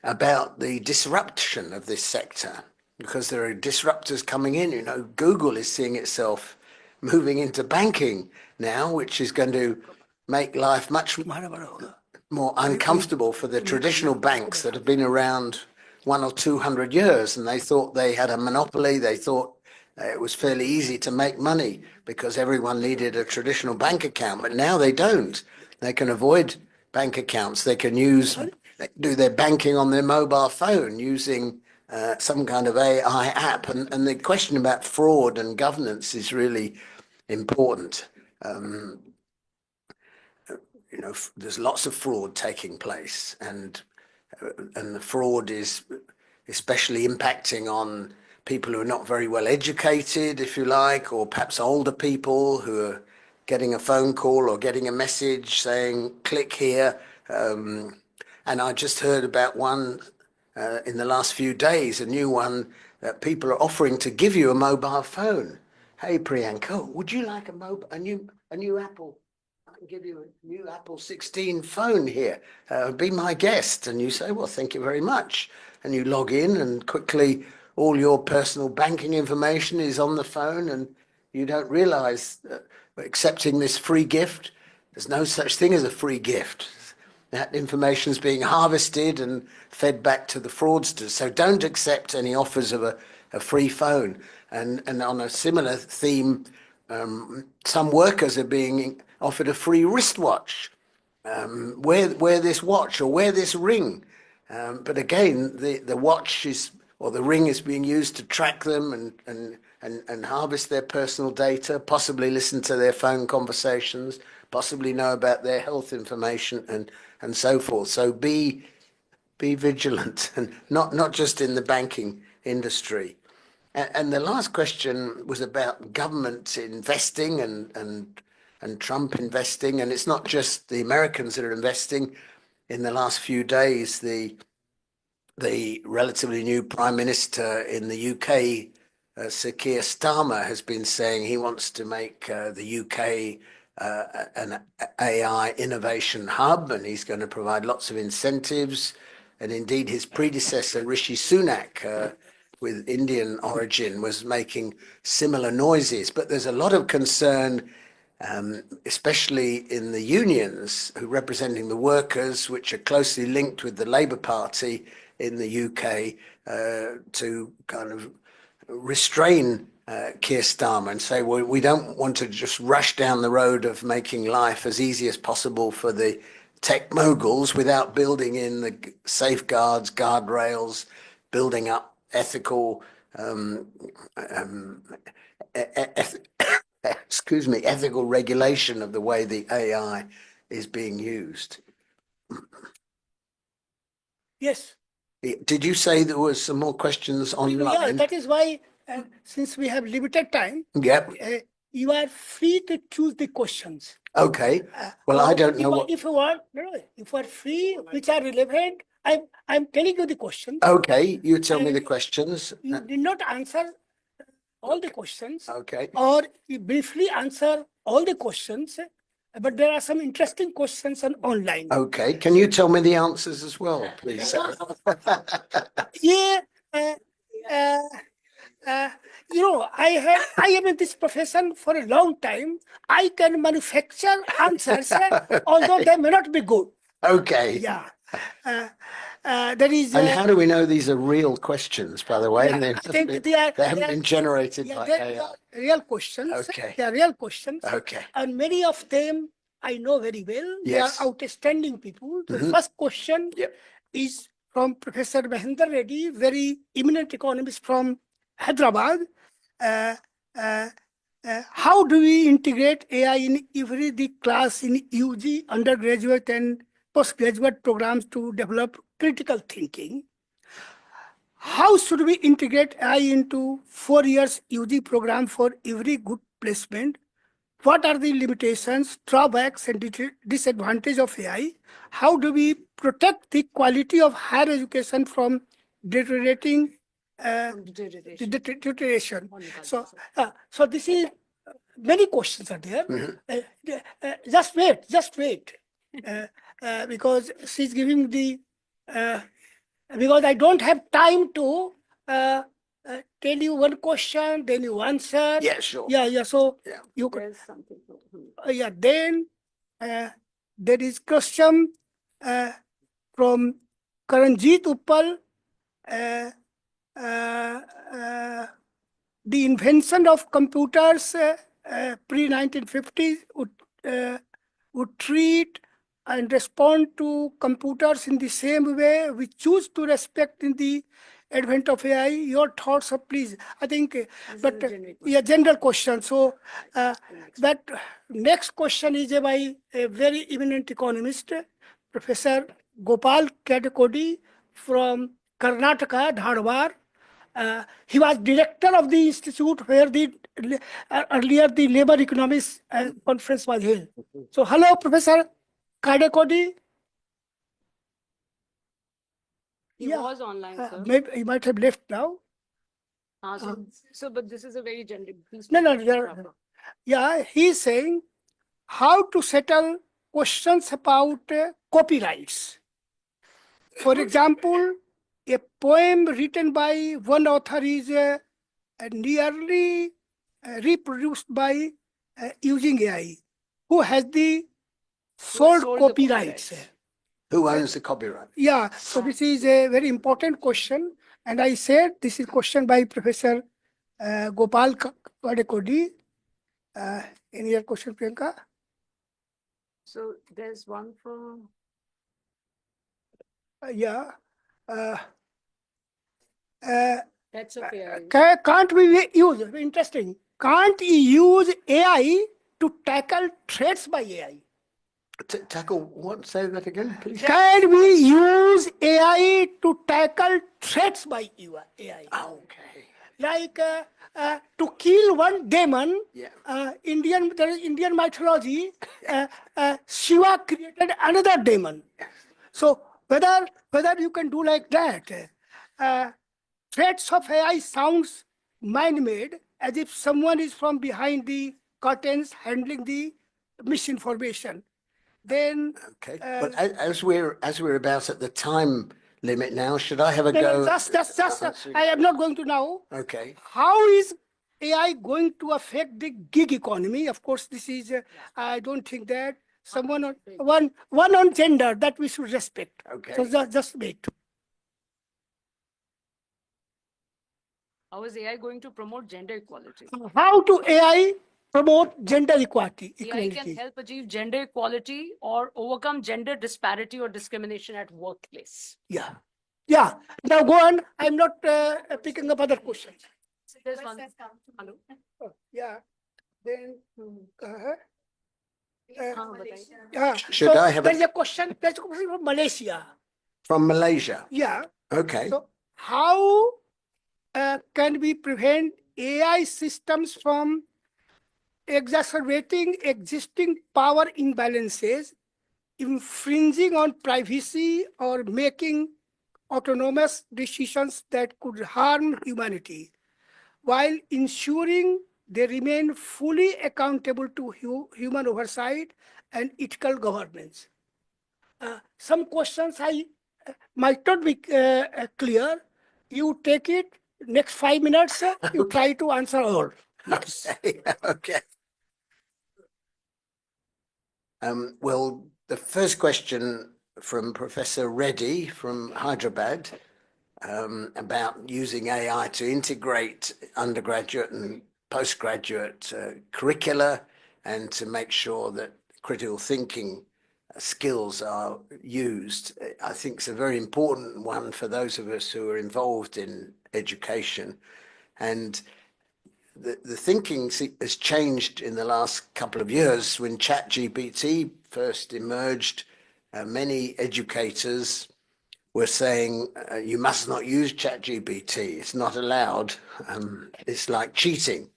about the disruption of this sector, because there are disruptors coming in. You know, Google is seeing itself moving into banking now, which is going to make life much more uncomfortable for the traditional banks that have been around 100 or 200 years, and they thought they had a monopoly. They thought it was fairly easy to make money because everyone needed a traditional bank account, but now they don't. They can avoid bank accounts. They can do their banking on their mobile phone using some kind of AI app. And the question about fraud and governance is really important. You know, there's lots of fraud taking place, and the fraud is especially impacting on people who are not very well educated, if you like, or perhaps older people who are getting a phone call or getting a message saying, click here. And I just heard about one in the last few days, a new one that people are offering to give you a mobile phone. Hey, Priyanka, would you like a new Apple? I can give you a new Apple 16 phone here. Be my guest. And you say, well, thank you very much. And you log in, and quickly all your personal banking information is on the phone, and you don't realize that accepting this free gift, there's no such thing as a free gift. That information is being harvested and fed back to the fraudsters. So don't accept any offers of a free phone. And on a similar theme, some workers are being offered a free wristwatch. Wear this watch or wear this ring. But again, the watch or the ring is being used to track them and harvest their personal data, possibly listen to their phone conversations, possibly know about their health information and so forth. So be vigilant, and not just in the banking industry. And the last question was about government investing and Trump investing. And it's not just the Americans that are investing. In the last few days, the the relatively new Prime Minister in the UK, Sir Keir Starmer, has been saying he wants to make the UK an AI innovation hub, and he's going to provide lots of incentives. And indeed, his predecessor, Rishi Sunak, with Indian origin, was making similar noises. But there's a lot of concern, especially in the unions who representing the workers, which are closely linked with the Labour Party in the UK, to kind of restrain Keir Starmer and say, well, we don't want to just rush down the road of making life as easy as possible for the tech moguls without building in the safeguards, guardrails, building up ethical, excuse me, ethical regulation of the way the AI is being used. Yes. Did you say there was some more questions Yeah, online? that is why, since we have limited time, Yep. you are free to choose the questions. Okay. Well, I don't know what. If you want, no, if you are free, which are relevant, I'm telling you the questions. Okay, you tell me the And questions. You did not answer all the questions, Okay. or you briefly answer all the questions, but there are some interesting questions online. Okay. Can you tell me the answers as well, please? Yeah, I am in this profession for a long time. I can manufacture answers, although they may not be good. Okay. Yeah. There is. And how do we know these are real questions, by the way? Yeah, And I think they haven't been generated yeah, by they AI. are real questions. Okay. They are real questions. Okay. And many of them I know very well. They Yes. are outstanding people. The Mhm. first question Yep. is from Professor Mahendra Reddy, very eminent economist from Hyderabad. How do we integrate AI in every the class in UG, undergraduate and postgraduate programs to develop critical thinking? How should we integrate AI into 4 years UG program for every good placement? What are the limitations, drawbacks, and disadvantages of AI? How do we protect the quality of higher education from deteriorating? Deterioration. So this is many questions are there. Just wait, because she's giving the. Because I don't have time to tell you one question, then you answer. Yeah, sure. Yeah. So Yeah. you could. There's something. Yeah. Then there is question from Karanjit Uppal. The invention of computers pre-1950s would treat and respond to computers in the same way we choose to respect in the advent of AI. Your thoughts, please. I think, but yeah, general question. So that next question is by a very eminent economist, Professor Gopal Kadekodi from Karnataka, Dharwad. He was director of the institute where the earlier the labor economics conference was held. So, hello, Professor Kadekodi. He was online, sir. Maybe he might have left now. But this is a very generic. No. Yeah, he's saying how to settle questions about copyrights. For example, a poem written by one author is nearly reproduced by using AI. Who has the sold copyrights? Who owns the copyright? Yeah, so this is a very important question. And I said this is question by Professor Gopal Kadekodi. Any other question, Priyanka? So there's one from. Yeah. That's okay. Can't we use, interesting, can't we use AI to tackle threats by AI? Tackle what? Say that again, please. Can we use AI to tackle threats by AI? Okay. Like to kill one demon, Yeah. there is Indian mythology, Shiva created another demon. So whether you can do like that. Uh, Threats of AI sounds mind-made, as if someone is from behind the curtains handling the misinformation. Then, Okay, but as we're about at the time limit now, should I have a no, no, go? just, answering- I am not going to now. Okay, How is AI going to affect the gig economy? Of course, this is, I don't think that someone on, one on gender that we should respect. okay. So just wait. How is AI going to promote gender equality? How to AI promote gender equality? AI can Equality. help achieve gender equality or overcome gender disparity or discrimination at workplace. Yeah. Yeah. Now go on. I'm not picking up other questions. There's one. Hello? Oh, yeah. Then, हाँ, बताइए. yeah. Should I have there's a question from Malaysia. from Malaysia? Yeah. Okay. So how can we prevent AI systems from exacerbating existing power imbalances, infringing on privacy, or making autonomous decisions that could harm humanity, while ensuring they remain fully accountable to human oversight and ethical governance? Some questions I might not be clear. You take it, next 5 minutes, you try to answer all. Yes. Okay. Okay. Well, the first question from Professor Reddy from Hyderabad about using AI to integrate undergraduate and postgraduate curricula and to make sure that critical thinking skills are used, I think it's a very important one for those of us who are involved in education. And the thinking has changed in the last couple of years. When ChatGPT first emerged, many educators were saying, you must not use ChatGPT. It's not allowed. It's like cheating.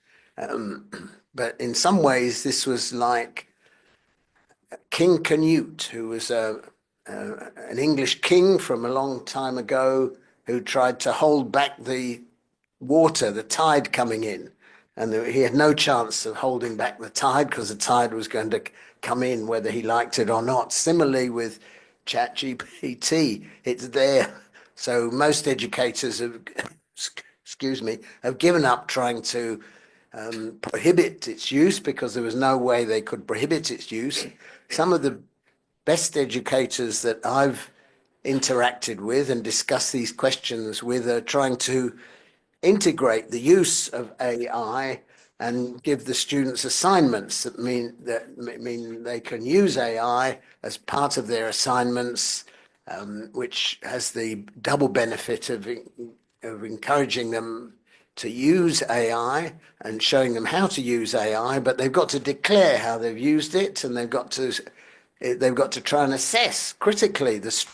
But in some ways, this was like King Canute, who was an English king from a long time ago, who tried to hold back the water, the tide coming in. And he had no chance of holding back the tide because the tide was going to come in whether he liked it or not. Similarly with ChatGPT, it's there. So most educators have, excuse me, have given up trying to prohibit its use because there was no way they could prohibit its use. Some of the best educators that I've interacted with and discussed these questions with are trying to integrate the use of AI and give the students assignments that mean they can use AI as part of their assignments, which has the double benefit of encouraging them to use AI and showing them how to use AI, but they've got to declare how they've used it, and they've got to try and assess critically the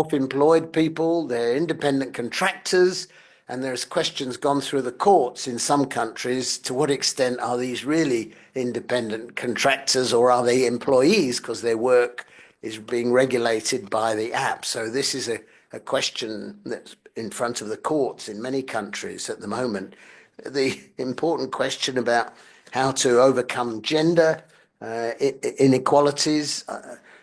self-employed people, they're independent contractors, and there's questions gone through the courts in some countries. To what extent are these really independent contractors, or are they employees because their work is being regulated by the app? So this is a question that's in front of the courts in many countries at the moment. The important question about how to overcome gender inequalities.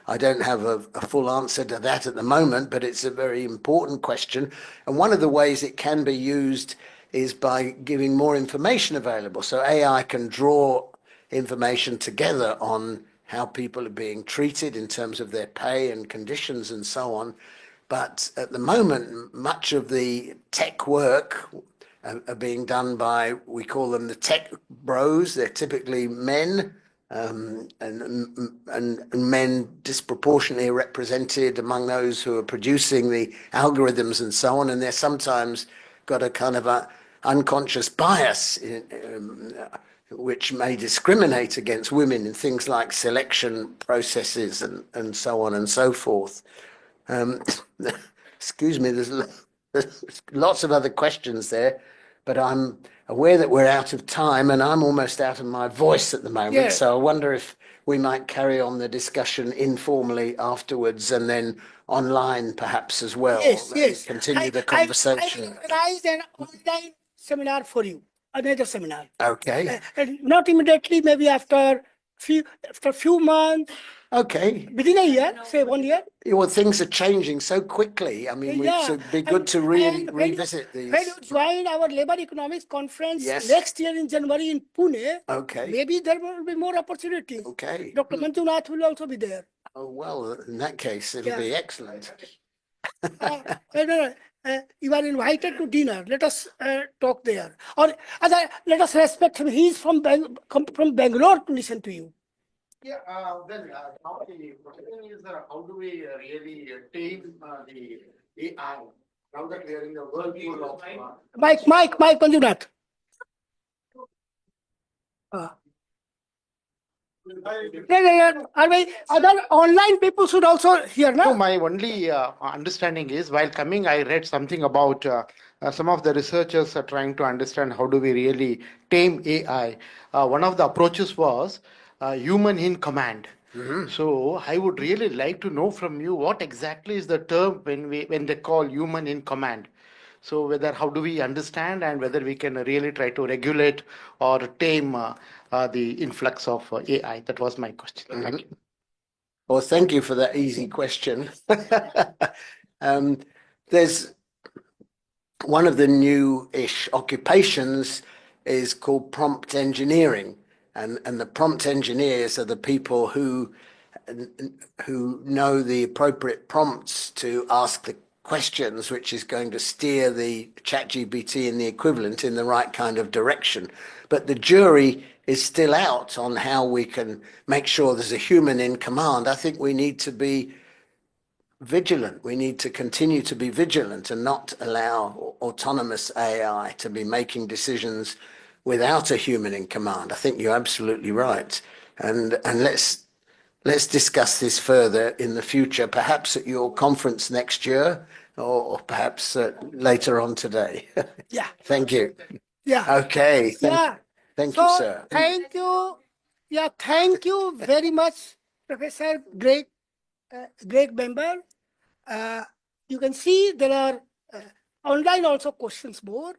I don't have a full answer to that at the moment, but it's a very important question. And one of the ways it can be used is by giving more information available. So AI can draw information together on how people are being treated in terms of their pay and conditions and so on. But at the moment, much of the tech work are being done by, we call them the tech bros. They're typically men, and men disproportionately represented among those who are producing the algorithms and so on. And they're sometimes got a kind of a unconscious bias which may discriminate against women in things like selection processes and so on and so forth. Excuse me, there's lots of other questions there, but I'm aware that we're out of time and I'm almost out of my voice at the moment. Yeah. So I wonder if we might carry on the discussion informally afterwards and then online perhaps as well. Yes, yes. Continue the conversation. I organized an online seminar for you, another seminar. Okay. And not immediately, maybe after few months, Okay. within a year, say 1 year. Well, things are changing so quickly. I mean, Yeah. it'd be good to revisit these. When you join our labor economics conference Yes. next year in January in Pune, Okay. maybe there will be more opportunity. Okay. Dr. Manjunath will also be there. Oh, well, in that case, it'll be excellent. You are invited to dinner. Let us talk there. Or let us respect him. He is from Bangalore to listen to you. Yeah, now the question is how do we really tame the AI now that we are in the world full of Mike Manjunath. Other online people should also hear, So no? my only understanding is, while coming, I read something about some of the researchers are trying to understand how do we really tame AI. One of the approaches was human in command. So I would really like to know from you what exactly is the term when they call human in command. So how do we understand, and whether we can really try to regulate or tame the influx of AI? That was my question. Thank you. Well, thank you for that easy question. There's one of the new-ish occupations is called prompt engineering, and the prompt engineers are the people who know the appropriate prompts to ask the questions, which is going to steer the ChatGPT and the equivalent in the right kind of direction. But the jury is still out on how we can make sure there's a human in command. I think we need to be vigilant. We need to continue to be vigilant and not allow autonomous AI to be making decisions without a human in command. I think you're absolutely right. And let's discuss this further in the future, perhaps at your conference next year, or perhaps later on today. Yeah. Thank you. Yeah. Okay. Thank you, sir. Thank you. Yeah, thank you very much, Professor Grej Bamber. You can see there are online also questions more.